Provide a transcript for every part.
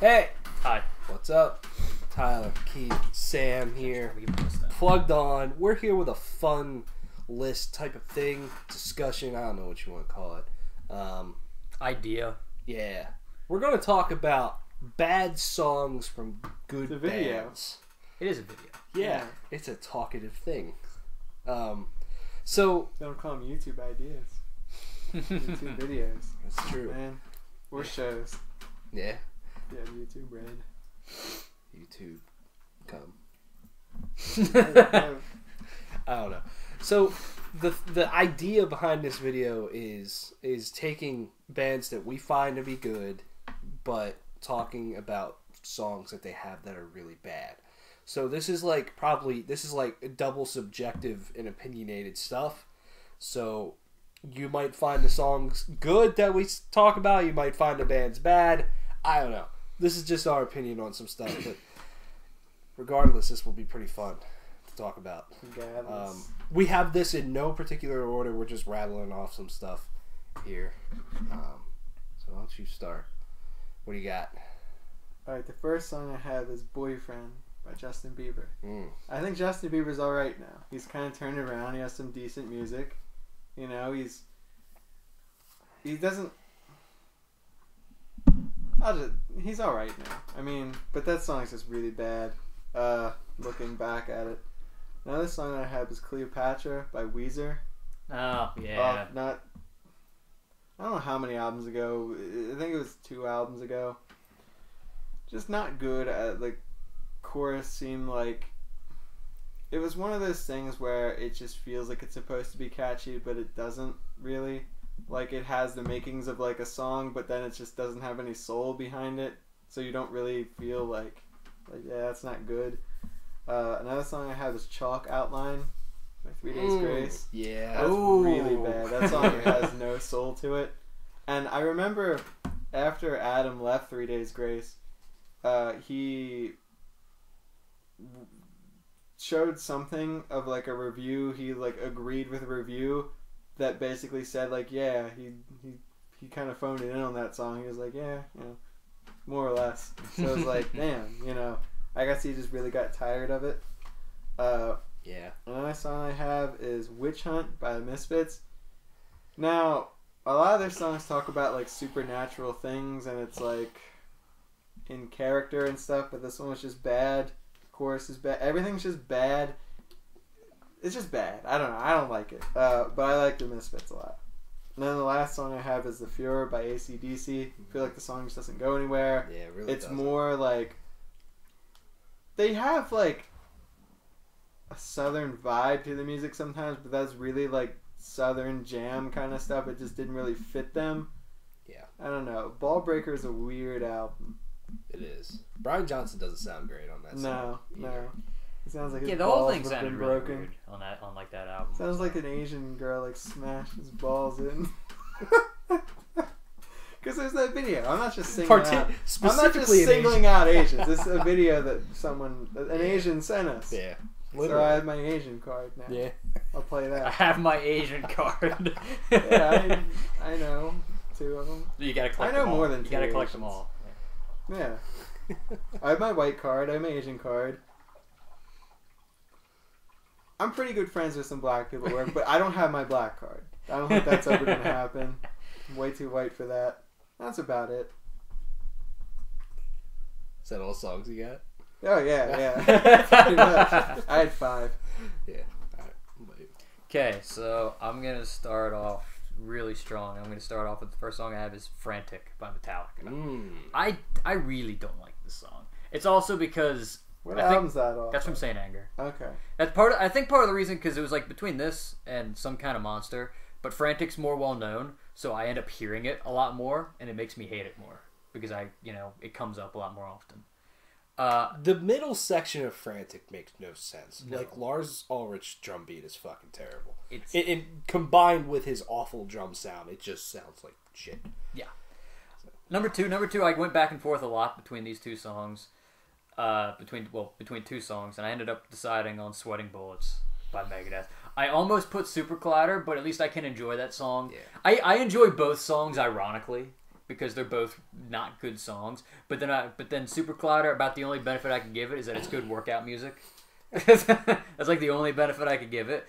Hey! Hi. What's up? Tyler, Keith, Sam here. Plugged on. We're here with a fun list type of thing. Discussion. I don't know what you want to call it. Idea. Yeah. We're going to talk about bad songs from good It's a video. bands. It is a video. Yeah. It's a talkative thing. So... Don't call them YouTube ideas. YouTube videos. That's true. Man. Or shows. Yeah. Yeah, YouTube red. YouTube. Come. Yeah. I don't know. So the idea behind this video is taking bands that we find to be good, but talking about songs that they have that are really bad. So this is like double subjective and opinionated stuff. So you might find the songs good that we talk about. You might find the bands bad. I don't know. This is just our opinion on some stuff, but regardless, this will be pretty fun to talk about. Regardless. We have this in no particular order. We're just rattling off some stuff here. So why don't you start? What do you got? Alright, the first song I have is Boyfriend by Justin Bieber. Mm. I think Justin Bieber's alright now. He's kind of turned around. He has some decent music. You know, he doesn't... he's alright now. I mean, but that song's just really bad. Looking back at it. Another song I have is Cleopatra by Weezer. Oh, yeah. I don't know how many albums ago. I think it was 2 albums ago. Just not good. The chorus seemed like... It was one of those things where it just feels like it's supposed to be catchy, but it doesn't really. Like, it has the makings of like a song, but then it just doesn't have any soul behind it. So you don't really feel like yeah, that's not good. Another song I have is Chalk Outline by 3 Days Grace. Yeah. That's really bad. That song has no soul to it. And I remember after Adam left 3 Days Grace, he showed something of like a review. He like agreed with a review that basically said like, yeah, he kind of phoned it in on that song. He was like, yeah, you know, more or less. So it was like, damn, you know, I guess he just really got tired of it. Yeah. Another song I have is Witch Hunt by the Misfits. Now, a lot of their songs talk about like supernatural things and it's like in character and stuff, but this one was just bad. The chorus is bad. Everything's just bad. It's just bad. I don't know. I don't like it. But I like the Misfits a lot. And then the last song I have is The Furor by AC/DC. I feel like the song just doesn't go anywhere. Yeah, it really It's doesn't. more like... They have like a southern vibe to the music sometimes, but that's really like southern jam kind of stuff. It just didn't really fit them. Yeah. I don't know. Ball Breaker is a weird album. It is. Brian Johnson doesn't sound great on that song. No. It sounds like his Yeah, the whole balls thing have sounded been really broken. weird on like that album. Sounds like an Asian girl like smashed his balls in. Because there's that video. I'm not just singling out. I'm not just Specifically an singling out Asians. This is a video that an Asian sent us. Yeah. So I Literally. have my Asian card now. Yeah. I'll play I that. have my Asian card. Yeah, I know 2 of them. You gotta collect I know them all. more than You gotta 2 collect them Asians. all. Yeah. I have my white card. I have my Asian card. I'm pretty good friends with some black people at work, but I don't have my black card. I don't think that's ever going to happen. I'm way too white for that. That's about it. Is that all songs you got? Oh, yeah. Pretty much. I had 5. Yeah. Alright. Okay, so I'm gonna start off really strong. I'm gonna start off with the first song I have is "Frantic" by Metallica. I really don't like this song. It's also because What I think album's that off? that's from Saint Anger. Okay. That's I think part of the reason because it was like between this and Some Kind of Monster, but Frantic's more well known, so I end up hearing it a lot more, and it makes me hate it more because it comes up a lot more often. The middle section of Frantic makes no sense. No. Like, Lars Ulrich's drum beat is fucking terrible. It's It combined with his awful drum sound, it just sounds like shit. yeah. Number two, I went back and forth a lot between these 2 songs. Between 2 songs, and I ended up deciding on "Sweating Bullets" by Megadeth. I almost put "Super Collider," but at least I can enjoy that song. Yeah. I enjoy both songs, ironically. because they're both not good songs. But then Super Collider, about the only benefit I can give it is that it's good workout music. That's like the only benefit I could give it.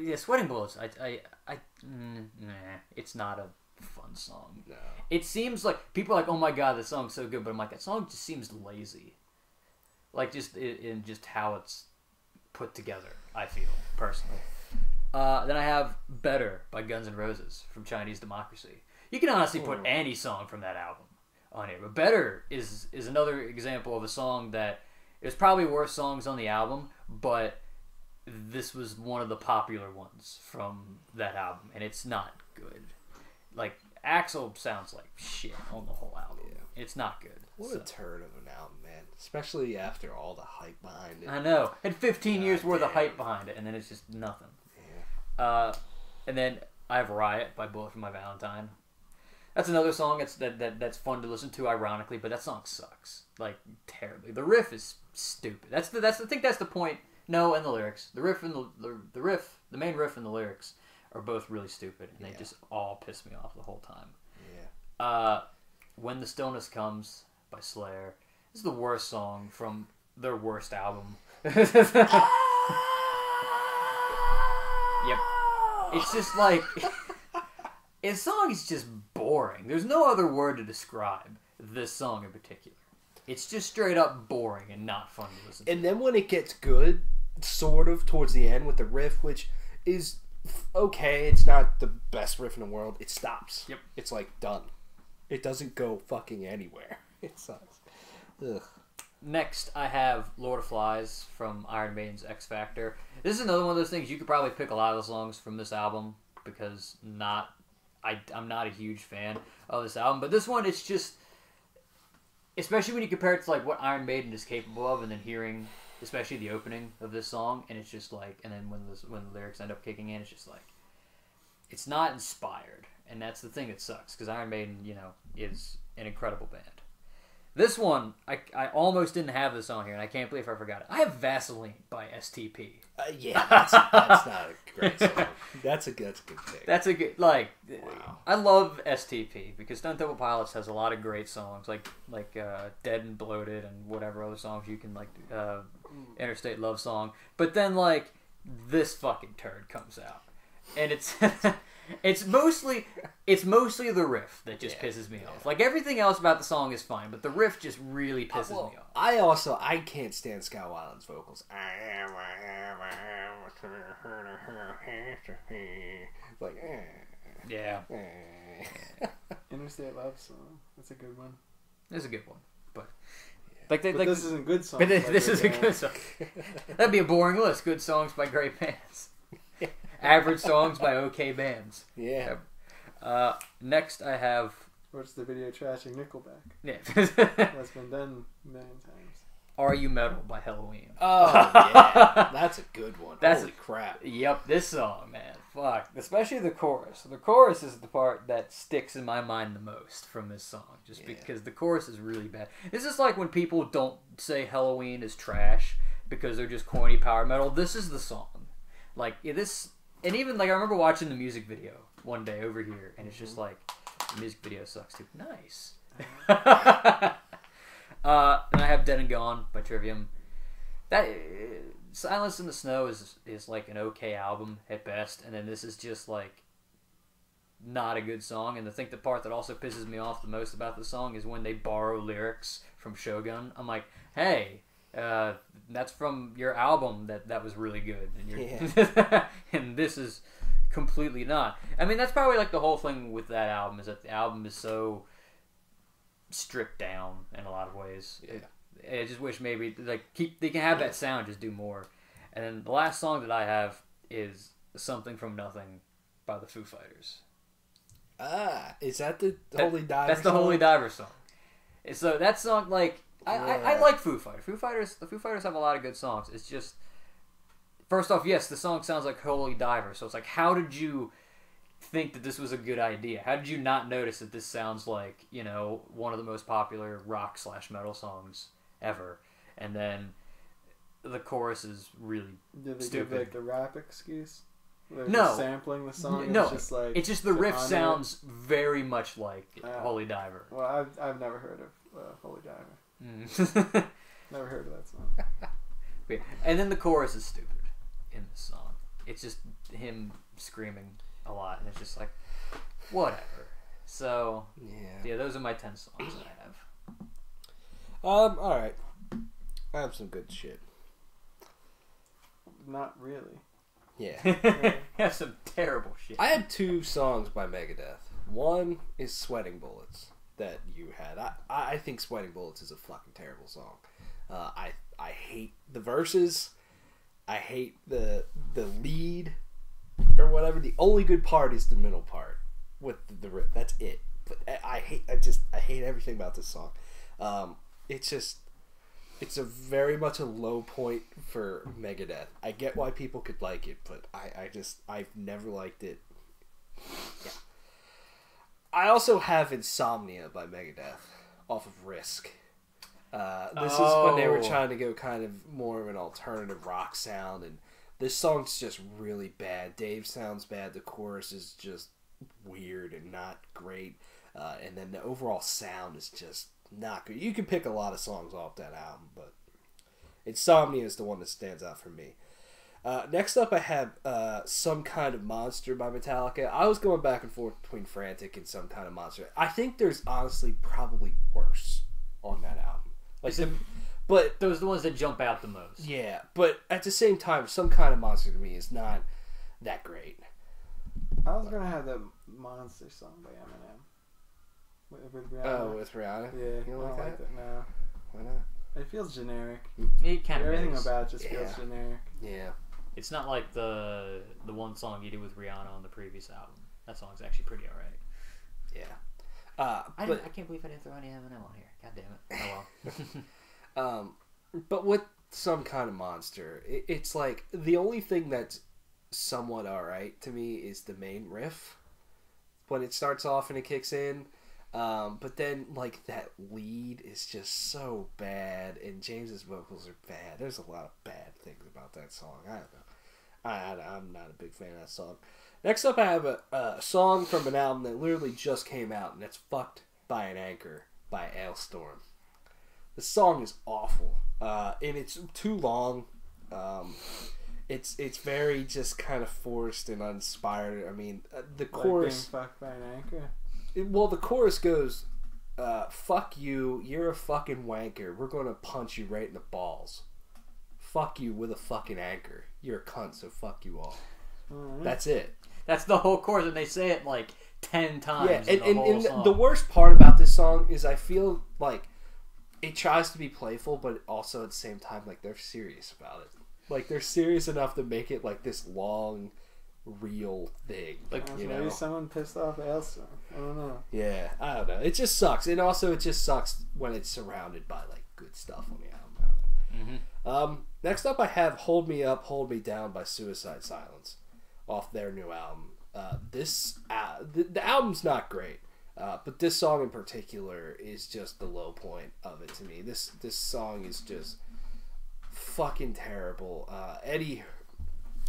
Yeah, Sweating Bullets. Nah, it's not a fun song. No. It seems like people are like, oh my god, this song's so good, but I'm like, that song just seems lazy. Like just in just how it's put together. I feel personally. Then I have Better by Guns N' Roses from Chinese Democracy. You can honestly put any song from that album on here, but Better is another example of a song that there's probably worse songs on the album, but this was one of the popular ones from that album, and it's not good. Like, Axl sounds like shit on the whole album. Yeah. It's not good. What a turd of an album, man. Especially after all the hype behind it. I know. Had 15 years worth of hype behind it, and then it's just nothing. Yeah. And then I have Riot by Bullet for My Valentine. That's another song that's fun to listen to, ironically, but that song sucks. Like, terribly. The riff is stupid. I think that's the point. No, and the lyrics. The riff and the main riff and the lyrics are both really stupid, and they just all piss me off the whole time. Yeah. When the Stillness Comes by Slayer. This is the worst song from their worst album. Yep. It's just like... His song is just boring. There's no other word to describe this song in particular. It's just straight up boring and not fun to listen to. And then when it gets good, sort of, towards the end with the riff, which is okay, it's not the best riff in the world, it stops. Yep. It's like done. It doesn't go fucking anywhere. It sucks. Ugh. Next, I have Lord of Flies from Iron Maiden's X Factor. This is another one of those things, you could probably pick a lot of the songs from this album, because I'm not a huge fan of this album. But this one, it's just, especially when you compare it to like what Iron Maiden is capable of, and then hearing, especially the opening of this song, and it's just like, and then when the lyrics end up kicking in, it's just like, it's not inspired, and that's the thing that sucks, because Iron Maiden, is an incredible band. This one, I almost didn't have this on here, and I can't believe I forgot it. I have Vaseline by STP. Yeah, that's not a great song. That's a good pick. That's a good, like, wow. I love STP, because Stone Temple Pilots has a lot of great songs, like Dead and Bloated and whatever other songs you can, like, Interstate Love Song. But then, like, this fucking turd comes out. And it's... It's mostly the riff that just pisses me off. Like, everything else about the song is fine, but the riff just really pisses me off. I can't stand Scott Weiland's vocals. Like, yeah. Interstate Love Song. That's a good one. It's a good one, but this isn't good song. But this is a good song. That'd be a boring list. Good songs by great bands. Average songs by okay bands. Yeah. Next, I have... What's the video trashing Nickelback? Yeah. That's been done a million times. Are You Metal by Helloween. Oh, yeah. That's a good one. Holy crap. Yep, this song, man. Fuck. Especially the chorus. The chorus is the part that sticks in my mind the most from this song. Just because the chorus is really bad. This is like when people don't say Helloween is trash because they're just corny power metal. This is the song. Like, this... And even, like, I remember watching the music video one day over here, and it's just like, the music video sucks too. Nice. And I have Dead and Gone by Trivium. That Silence in the Snow is like an okay album at best, and then this is just like not a good song. And I think the part that also pisses me off the most about the song is when they borrow lyrics from Shogun. I'm like, hey, that's from your album that was really good, and and this is completely not. I mean, that's probably like the whole thing with that album, is that the album is so stripped down in a lot of ways. I just wish maybe like they can have that sound, just do more. And then the last song that I have is Something from Nothing by the Foo Fighters. Is that the Holy Diver? That's the Holy Diver song. So that song, like. I like Foo Fighters. The Foo Fighters have a lot of good songs. It's just, first off, yes, the song sounds like Holy Diver. So it's like, how did you think that this was a good idea? How did you not notice that this sounds like, one of the most popular rock/metal songs ever? And then the chorus is really Did they stupid. give, like, the rap excuse? They're No. just sampling the song. No, it's just like it's just the riff on it. sounds very much like Holy Diver. Well, I've never heard of Holy Diver. Mm. Never heard of that song. Yeah. And then the chorus is stupid in this song. It's just him screaming a lot, and it's just like, whatever. So, yeah, those are my 10 songs that I have. Alright. I have some good shit. Not really. Yeah. I have some terrible shit. I had 2 songs by Megadeth. One is Sweating Bullets that you had. I think Sweating Bullets is a fucking terrible song. I hate the verses. I hate the lead or whatever. The only good part is the middle part with the riff. That's it. But I hate everything about this song. It's a very much a low point for Megadeth. I get why people could like it, but I've never liked it. Yeah. I also have Insomnia by Megadeth off of Risk. This is when they were trying to go kind of more of an alternative rock sound, and this song's just really bad. Dave sounds bad. The chorus is just weird and not great. And then the overall sound is just not good. You can pick a lot of songs off that album, but Insomnia is the one that stands out for me. Next up, I have Some Kind of Monster by Metallica. I was going back and forth between Frantic and Some Kind of Monster. I think there's honestly probably worse on that album. But those are the ones that jump out the most. Yeah, but at the same time, Some Kind of Monster to me is not that great. I was gonna have the Monster song by Eminem. With Rihanna. Oh, with Rihanna? Yeah, You don't I like don't like that? it. No. Why not? It feels generic. It kind of Everything is. about it just feels generic. Yeah. It's not like the one song you did with Rihanna on the previous album. That song's actually pretty alright. Yeah. I can't believe I didn't throw any Eminem on here. God damn it. Oh well. But with Some Kind of Monster, it's like the only thing that's somewhat alright to me is the main riff when it starts off and it kicks in. But then like that lead is just so bad, and James's vocals are bad. There's a lot of bad things about that song. I don't know. I'm not a big fan of that song. Next up, I have a song from an album that literally just came out, and that's Fucked by an Anchor by Ailstorm. The song is awful, and it's too long. It's very just kind of forced and uninspired. I mean, the chorus... Like being fucked by an anchor? The chorus goes, fuck you, you're a fucking wanker. We're going to punch you right in the balls. Fuck you with a fucking anchor. You're a cunt, so fuck you all. Right. That's it. That's the whole chorus, and they say it like 10 times. Yeah, in the whole and song. the worst part about this song is I feel like it tries to be playful, but also at the same time, like, they're serious about it. Like, they're serious enough to make it like this long, real thing. Like, you know, maybe someone pissed off Elsa. I don't know. Yeah, I don't know. It just sucks, and also it just sucks when it's surrounded by like good stuff on the album. Next up, I have "Hold Me Up, Hold Me Down" by Suicide Silence off their new album. The album's not great, but this song in particular is just the low point of it to me. This song is just fucking terrible. Eddie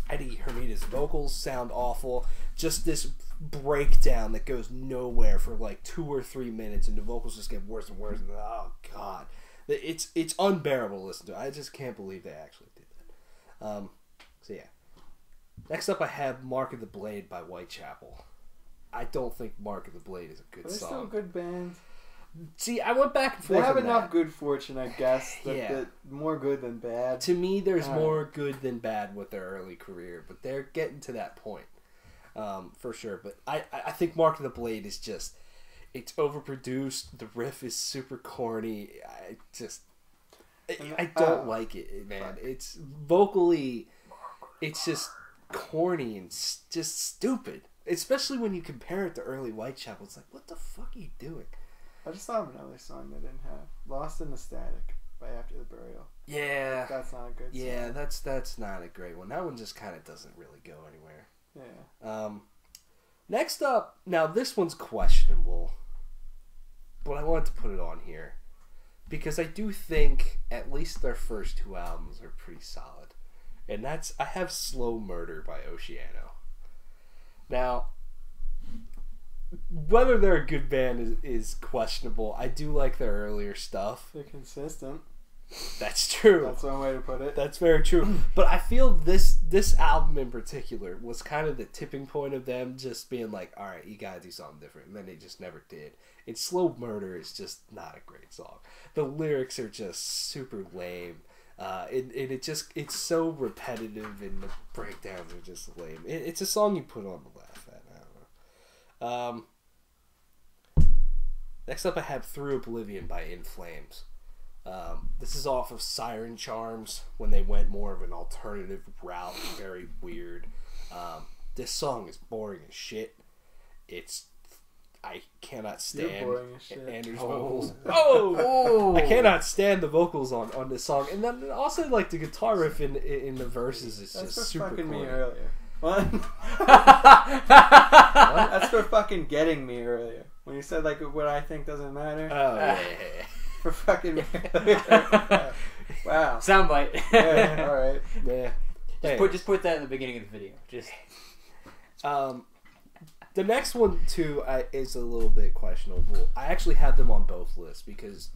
Hermita's vocals sound awful. Just this breakdown that goes nowhere for like 2 or 3 minutes, and the vocals just get worse and worse. And oh god, it's unbearable to listen to. I just can't believe they actually did that. So yeah. Next up, I have "Mark of the Blade" by Whitechapel. I don't think "Mark of the Blade" is a good Are they song. still a good band? See, I went back and forth. They have on enough that. good fortune, I guess. Yeah. More good than bad. To me, there's All right. more good than bad with their early career, but they're getting to that point, for sure. But I think "Mark of the Blade" is just, it's overproduced. The riff is super corny. I don't like it, man. It's vocally, it's just corny and just stupid. Especially when you compare it to early Whitechapel. It's like, what the fuck are you doing? I just thought of another song they didn't have. "Lost in the Static" by After the Burial. Yeah. That's not a good song. Yeah, that's not a great one. That one just kind of doesn't really go anywhere. Yeah. Next up, now this one's questionable, but I wanted to put it on here because I do think at least their first 2 albums are pretty solid, and that's I have "Slow Murder" by Oceano. Now, whether they're a good band is questionable. I do like their earlier stuff. They're consistent. That's true. That's one way to put it. That's very true. But I feel this album in particular was kind of the tipping point of them just being like, all right, you gotta do something different. And then they just never did. And Slow Murder is just not a great song. The lyrics are just super lame. It's so repetitive, and the breakdowns are just lame. It's a song you put on to laugh at. I don't know. Next up, I have Through Oblivion by In Flames. This is off of Siren Charms when they went more of an alternative route. Very weird. This song is boring as shit. I cannot stand Andrew's vocals. Oh! I cannot stand the vocals on this song. And then also, like, the guitar riff in the verses is just super fucking corny. me earlier. What? That's for fucking getting me earlier. When you said, like, what I think doesn't matter. Oh, yeah. For fucking me. Wow. Soundbite. Yeah, alright. Yeah. Just put that in the beginning of the video. Just the next one too is a little bit questionable. I actually have them on both lists because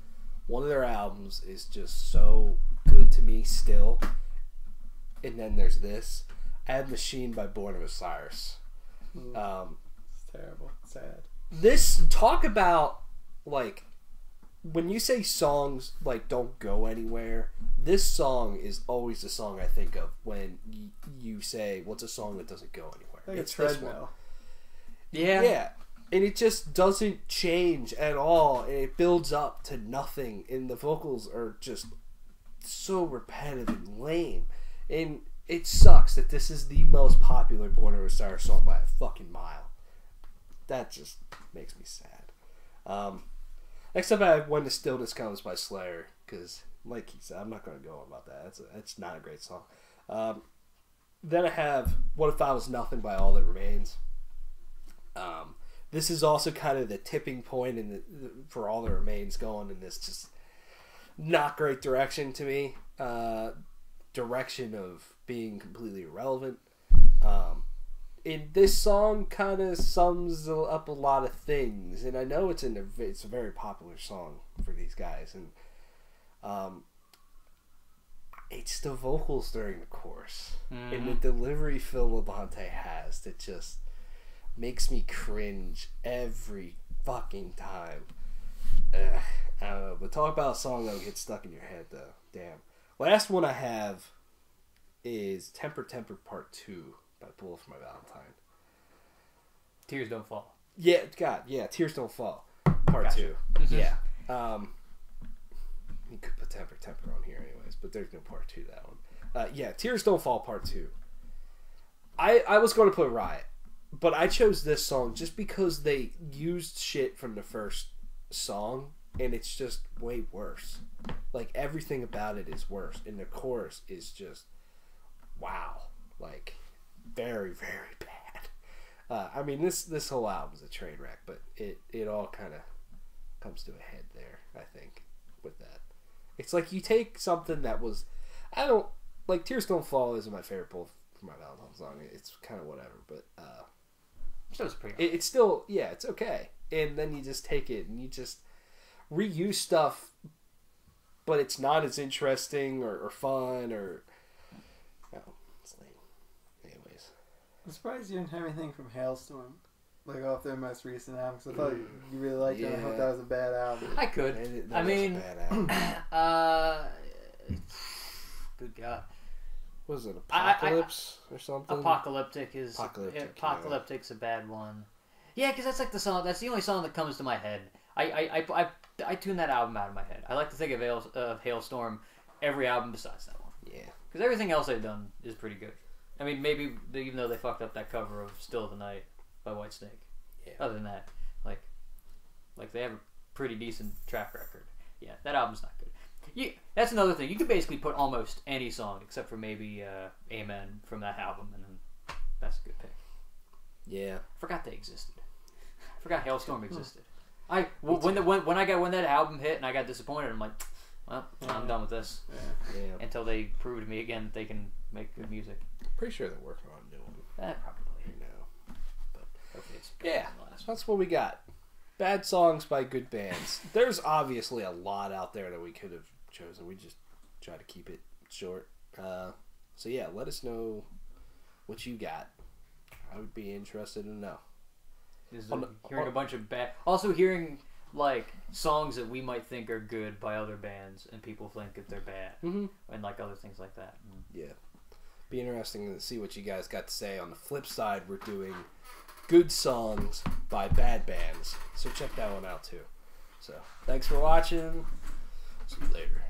one of their albums is just so good to me still, and then there's this. I have Machine by Born of Osiris. It's terrible. Sad. This talk about, like, when you say songs like don't go anywhere, this song is always the song I think of when you say what's a song that doesn't go anywhere. Like it's a this one. treadmill. Yeah, and it just doesn't change at all, and it builds up to nothing, and the vocals are just so repetitive and lame, and it sucks that this is the most popular Born of Osiris song by a fucking mile. That just makes me sad. Next up I have When the Stillness Comes by Slayer, because, like he said, I'm not going to go on about that. That's not a great song. Then I have What If I Was Nothing by All That Remains. This is also kind of the tipping point for All That Remains going in this just not great direction to me. Direction of being completely irrelevant. And this song kind of sums up a lot of things, and I know it's a very popular song for these guys, and it's the vocals during the chorus and the delivery Phil Labonte has that just makes me cringe every fucking time. I don't know, but talk about a song that'll get stuck in your head though. Damn. Last one I have is Temper Temper Part 2 by Bullet for My Valentine. Tears Don't Fall. Yeah, God, yeah, Tears Don't Fall Part Gotcha. 2. Yeah. You could put Temper Temper on here anyways, but there's no Part 2 to that one. Yeah, Tears Don't Fall Part 2. I was going to put Riot, but I chose this song just because they used shit from the first song, and it's just way worse. Like, everything about it is worse, and the chorus is just, wow. Like, very, very bad. I mean, this whole album's a train wreck, but it all kind of comes to a head there, I think, with that. It's like you take something that was, Tears Don't Fall isn't my favorite Bullet for My Valentine song. It's kind of whatever, but Still was pretty. it's still, yeah, it's okay. And then you just take it and you just reuse stuff, but it's not as interesting or fun or, it's lame. Anyways. I'm surprised you didn't have anything from Hailstorm, like off their most recent album. Cause I thought you really liked it. And I hope that was a bad album. I could. That was a bad album. Good God. What was it, Apocalypse or something? Apocalyptic's yeah. a bad one. Yeah, because that's like the song. That's the only song that comes to my head. I tune that album out of my head. I like to think of Hailstorm every album besides that one. Yeah. Because everything else they've done is pretty good. I mean, maybe even though they fucked up that cover of "Still of the Night" by Whitesnake. Yeah. Other than that, like they have a pretty decent track record. Yeah, that album's not good. That's another thing. You could basically put almost any song except for maybe "Amen" from that album, and then that's a good pick. Yeah. Forgot they existed. Forgot Hailstorm existed. When that album hit and I got disappointed, I'm like, well, I'm done with this. Yeah. Until they prove to me again that they can make good music. Pretty sure they're working on a new one. Probably. Okay, it's better Yeah, than the last one. that's what we got. Bad songs by good bands. There's obviously a lot out there that we could have chosen. We just try to keep it short. So yeah, let us know what you got. I would be interested to know. Hearing a bunch of bad. Also hearing like songs that we might think are good by other bands, and people think that they're bad, Mm-hmm. and like other things like that. Yeah. Be interesting to see what you guys got to say. On the flip side, we're doing good songs by bad bands. So check that one out too. So thanks for watching. See you later.